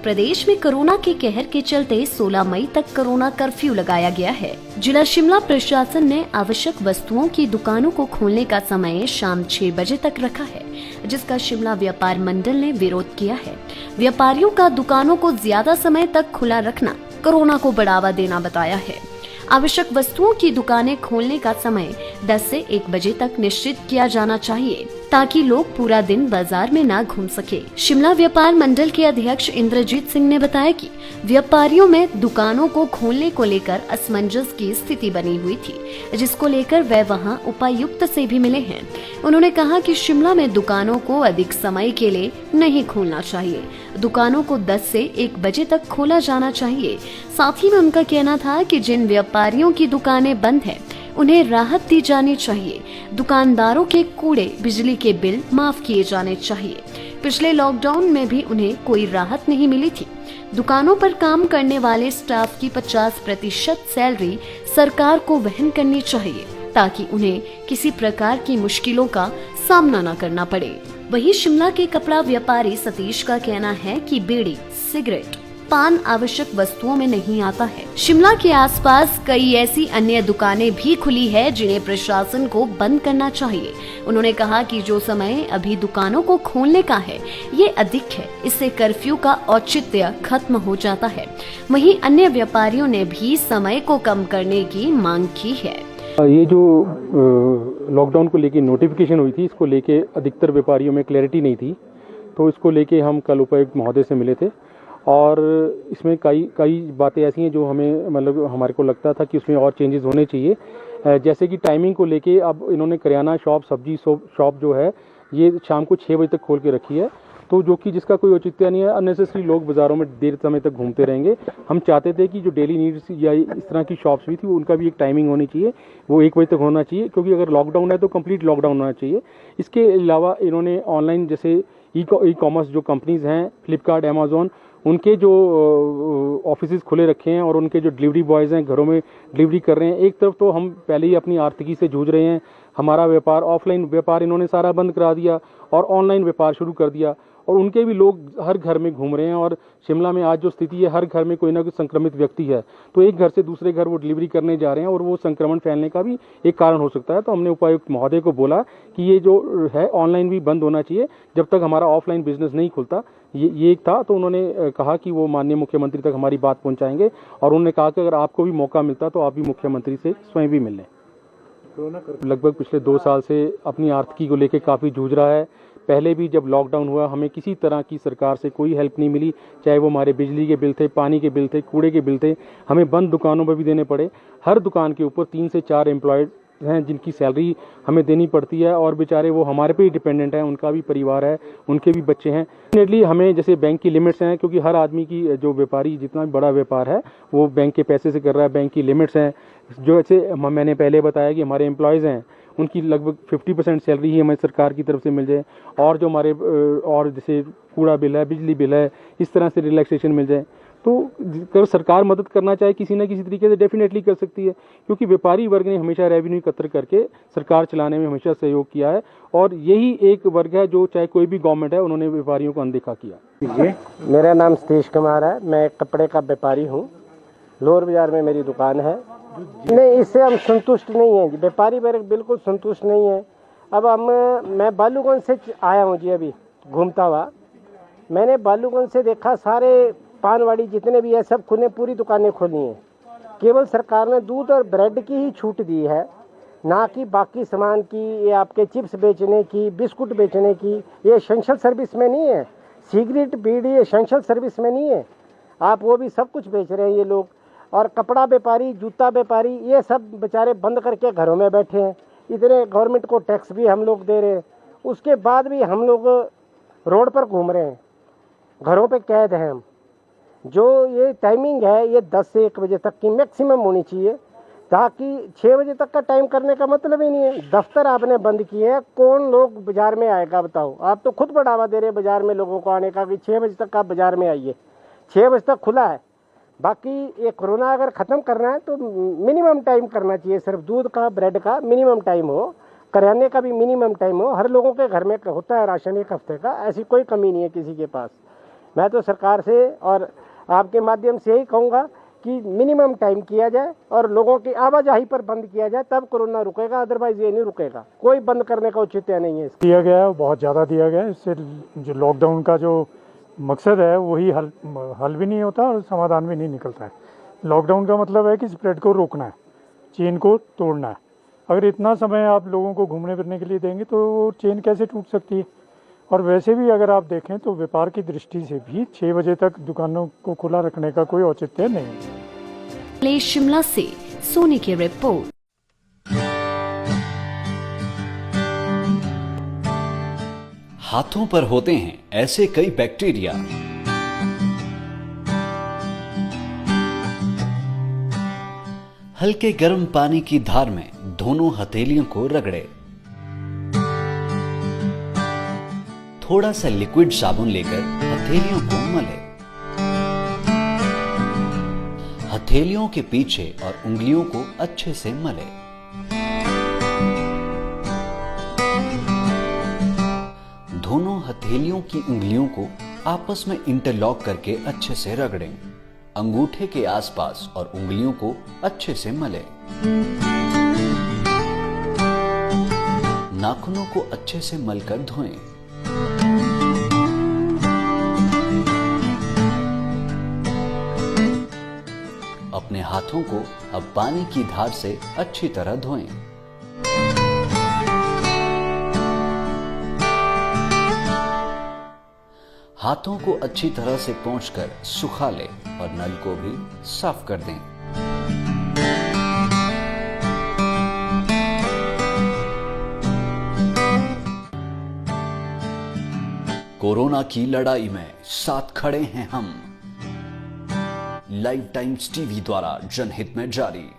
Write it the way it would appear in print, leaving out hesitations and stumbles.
प्रदेश में कोरोना के कहर के चलते 16 मई तक कोरोना कर्फ्यू लगाया गया है। जिला शिमला प्रशासन ने आवश्यक वस्तुओं की दुकानों को खोलने का समय शाम 6 बजे तक रखा है, जिसका शिमला व्यापार मंडल ने विरोध किया है। व्यापारियों का दुकानों को ज्यादा समय तक खुला रखना कोरोना को बढ़ावा देना बताया है। आवश्यक वस्तुओं की दुकानें खोलने का समय 10 से 1 बजे तक निश्चित किया जाना चाहिए, ताकि लोग पूरा दिन बाजार में न घूम सके। शिमला व्यापार मंडल के अध्यक्ष इंद्रजीत सिंह ने बताया कि व्यापारियों में दुकानों को खोलने को लेकर असमंजस की स्थिति बनी हुई थी, जिसको लेकर वे वहां उपायुक्त से भी मिले हैं। उन्होंने कहा कि शिमला में दुकानों को अधिक समय के लिए नहीं खोलना चाहिए, दुकानों को 10 से 1 बजे तक खोला जाना चाहिए। साथ ही में उनका कहना था कि जिन व्यापारियों की दुकानें बंद है उन्हें राहत दी जानी चाहिए। दुकानदारों के कूड़े, बिजली के बिल माफ किए जाने चाहिए। पिछले लॉकडाउन में भी उन्हें कोई राहत नहीं मिली थी। दुकानों पर काम करने वाले स्टाफ की 50% सैलरी सरकार को वहन करनी चाहिए, ताकि उन्हें किसी प्रकार की मुश्किलों का सामना न करना पड़े। वहीं शिमला के कपड़ा व्यापारी सतीश का कहना है कि बीड़ी, सिगरेट, पान आवश्यक वस्तुओं में नहीं आता है। शिमला के आसपास कई ऐसी अन्य दुकानें भी खुली है जिन्हें प्रशासन को बंद करना चाहिए। उन्होंने कहा कि जो समय अभी दुकानों को खोलने का है ये अधिक है, इससे कर्फ्यू का औचित्य खत्म हो जाता है। वहीं अन्य व्यापारियों ने भी समय को कम करने की मांग की है। ये जो लॉकडाउन को लेके नोटिफिकेशन हुई थी, इसको लेके अधिकतर व्यापारियों में क्लैरिटी नहीं थी, तो इसको लेके हम कल उपायुक्त महोदय से मिले थे और इसमें कई बातें ऐसी हैं जो हमें मतलब हमारे को लगता था कि उसमें और चेंजेस होने चाहिए। जैसे कि टाइमिंग को लेके अब इन्होंने किराना शॉप, सब्जी शॉप जो है ये शाम को 6 बजे तक खोल के रखी है, तो जो कि जिसका कोई औचित्य नहीं है। अननेसेसरी लोग बाज़ारों में देर समय तक घूमते रहेंगे। हम चाहते थे कि जो डेली नीड्स या इस तरह की शॉप्स भी थी उनका भी एक टाइमिंग होनी चाहिए, वो 1 बजे तक होना चाहिए, क्योंकि अगर लॉकडाउन है तो कंप्लीट लॉकडाउन होना चाहिए। इसके अलावा इन्होंने ऑनलाइन जैसे ई कॉमर्स जो कंपनीज़ हैं, फ्लिपकार्ट, अमेजोन, उनके जो ऑफिसेज खुले रखे हैं और उनके जो डिलीवरी बॉयज़ हैं घरों में डिलीवरी कर रहे हैं। एक तरफ तो हम पहले ही अपनी आर्थिकी से जूझ रहे हैं, हमारा व्यापार, ऑफलाइन व्यापार इन्होंने सारा बंद करा दिया और ऑनलाइन व्यापार शुरू कर दिया, और उनके भी लोग हर घर में घूम रहे हैं। और शिमला में आज जो स्थिति है, हर घर में कोई ना कोई संक्रमित व्यक्ति है, तो एक घर से दूसरे घर वो डिलीवरी करने जा रहे हैं और वो संक्रमण फैलने का भी एक कारण हो सकता है। तो हमने उपायुक्त महोदय को बोला कि ये जो है ऑनलाइन भी बंद होना चाहिए जब तक हमारा ऑफलाइन बिजनेस नहीं खुलता। ये एक था। तो उन्होंने कहा कि वो माननीय मुख्यमंत्री तक हमारी बात पहुंचाएंगे, और उन्होंने कहा कि अगर आपको भी मौका मिलता तो आप भी मुख्यमंत्री से स्वयं भी मिल लें। लगभग पिछले 2 साल से अपनी आर्थिकी को लेकर काफ़ी जूझ रहा है। पहले भी जब लॉकडाउन हुआ हमें किसी तरह की सरकार से कोई हेल्प नहीं मिली, चाहे वो हमारे बिजली के बिल थे, पानी के बिल थे, कूड़े के बिल थे, हमें बंद दुकानों पर भी देने पड़े। हर दुकान के ऊपर 3 से 4 एम्प्लॉयड हैं जिनकी सैलरी हमें देनी पड़ती है, और बेचारे वो हमारे पे ही डिपेंडेंट हैं, उनका भी परिवार है, उनके भी बच्चे हैं। डेफिनेटली हमें जैसे बैंक की लिमिट्स हैं, क्योंकि हर आदमी की जो व्यापारी जितना भी बड़ा व्यापार है वो बैंक के पैसे से कर रहा है, बैंक की लिमिट्स हैं। जो ऐसे मैंने पहले बताया कि हमारे एम्प्लॉयज़ हैं उनकी लगभग 50% सैलरी ही हमें सरकार की तरफ से मिल जाए, और जो हमारे और जैसे कूड़ा बिल है, बिजली बिल है, इस तरह से रिलैक्सेशन मिल जाए। तो अगर सरकार मदद करना चाहे किसी न किसी तरीके से डेफिनेटली कर सकती है, क्योंकि व्यापारी वर्ग ने हमेशा रेवेन्यू एकत्र करके सरकार चलाने में हमेशा सहयोग किया है, और यही एक वर्ग है जो चाहे कोई भी गवर्नमेंट है उन्होंने व्यापारियों को अनदेखा किया। मेरा नाम सतीश कुमार है, मैं कपड़े का व्यापारी हूँ। लोअर बाजार में मेरी दुकान है। नहीं, इससे हम संतुष्ट नहीं हैं जी, व्यापारी वर्ग बिल्कुल संतुष्ट नहीं है। अब मैं बालूगंज से आया हूँ जी, अभी घूमता हुआ मैंने बालूगंज से देखा सारे पानवाड़ी जितने भी है सब खुले, पूरी दुकानें खुली हैं। केवल सरकार ने दूध और ब्रेड की ही छूट दी है, ना कि बाकी सामान की, ये आपके चिप्स बेचने की, बिस्कुट बेचने की। ये एसेंशियल सर्विस में नहीं है। सिगरेट, बीड़ी एसेंशियल सर्विस में नहीं है। आप वो भी सब कुछ बेच रहे हैं ये लोग। और कपड़ा व्यापारी, जूता व्यापारी, ये सब बेचारे बंद करके घरों में बैठे हैं। इतने गवर्नमेंट को टैक्स भी हम लोग दे रहे हैं, उसके बाद भी हम लोग रोड पर घूम रहे हैं, घरों पे कैद हैं हम। जो ये टाइमिंग है ये 10 से 1 बजे तक की मैक्सिमम होनी चाहिए, ताकि 6 बजे तक का टाइम करने का मतलब ही नहीं है। दफ्तर आपने बंद किए हैं, कौन लोग बाजार में आएगा बताओ। आप तो खुद बढ़ावा दे रहे हैं बाजार में लोगों को आने का कि 6 बजे तक आप बाजार में आइए। 6 बजे तक खुला है। बाकी ये कोरोना अगर ख़त्म करना है तो मिनिमम टाइम करना चाहिए। सिर्फ दूध का, ब्रेड का मिनिमम टाइम हो, करियाने का भी मिनिमम टाइम हो। हर लोगों के घर में होता है राशन 1 हफ्ते का, ऐसी कोई कमी नहीं है किसी के पास। मैं तो सरकार से और आपके माध्यम से यही कहूँगा कि मिनिमम टाइम किया जाए और लोगों की आवाजाही पर बंद किया जाए, तब कोरोना रुकेगा, अदरवाइज ये नहीं रुकेगा। कोई बंद करने का औचित्य नहीं है। दिया गया है, बहुत ज़्यादा दिया गया है। इससे जो लॉकडाउन का जो मकसद है वही हल भी नहीं होता और समाधान भी नहीं निकलता है। लॉकडाउन का मतलब है कि स्प्रेड को रोकना है, चेन को तोड़ना है। अगर इतना समय आप लोगों को घूमने फिरने के लिए देंगे तो चेन कैसे टूट सकती है। और वैसे भी अगर आप देखें तो व्यापार की दृष्टि से भी 6 बजे तक दुकानों को खुला रखने का कोई औचित्य नहीं है। ले शिमला से सोनी की रिपोर्ट। हाथों पर होते हैं ऐसे कई बैक्टीरिया हल्के गर्म पानी की धार में दोनों हथेलियों को रगड़े। थोड़ा सा लिक्विड साबुन लेकर हथेलियों को मले। हथेलियों के पीछे और उंगलियों को अच्छे से मले। दोनों हथेलियों की उंगलियों को आपस में इंटरलॉक करके अच्छे से रगड़ें। अंगूठे के आसपास और उंगलियों को अच्छे से मले। नाखूनों को अच्छे से मलकर धोएं। अपने हाथों को अब पानी की धार से अच्छी तरह धोएं। हाथों को अच्छी तरह से पोंछकर सुखा लें और नल को भी साफ कर दें। कोरोना की लड़ाई में साथ खड़े हैं हम। लाइव टाइम्स टीवी द्वारा जनहित में जारी।